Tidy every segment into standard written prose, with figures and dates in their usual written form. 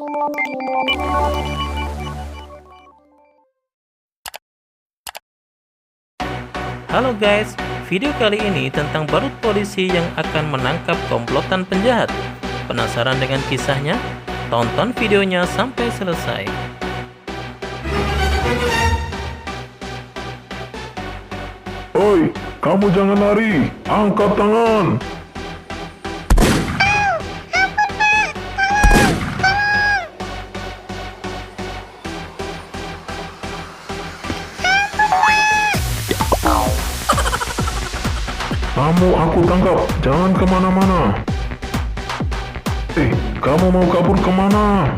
Halo guys, video kali ini tentang barut polisi yang akan menangkap komplotan penjahat. Penasaran dengan kisahnya? Tonton videonya sampai selesai. Oi, kamu jangan lari, angkat tangan. Kamu aku tangkap, jangan kemana-mana. Kamu mau kabur kemana?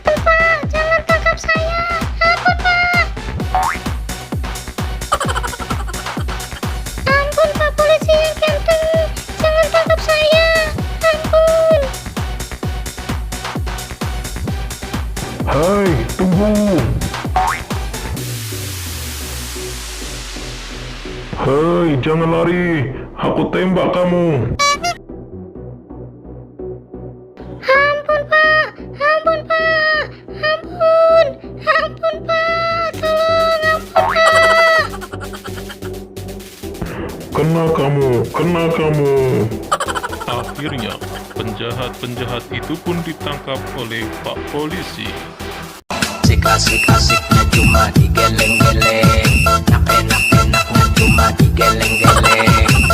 Pak, jangan tangkap saya. Ampun, Pak. Ampun, Pak polisi yang ganteng. Jangan tangkap saya. Ampun. Hai, tunggu. Hei, jangan lari. Aku tembak kamu. Ampun, Pak. Ampun, Pak. Ampun. Ampun, Pak. Tolong, ampun, Pak. Kena kamu. Akhirnya, penjahat-penjahat itu pun ditangkap oleh Pak Polisi. Asik-asiknya cuma digeleng-geleng, enak-enaknya cuma digeleng-geleng.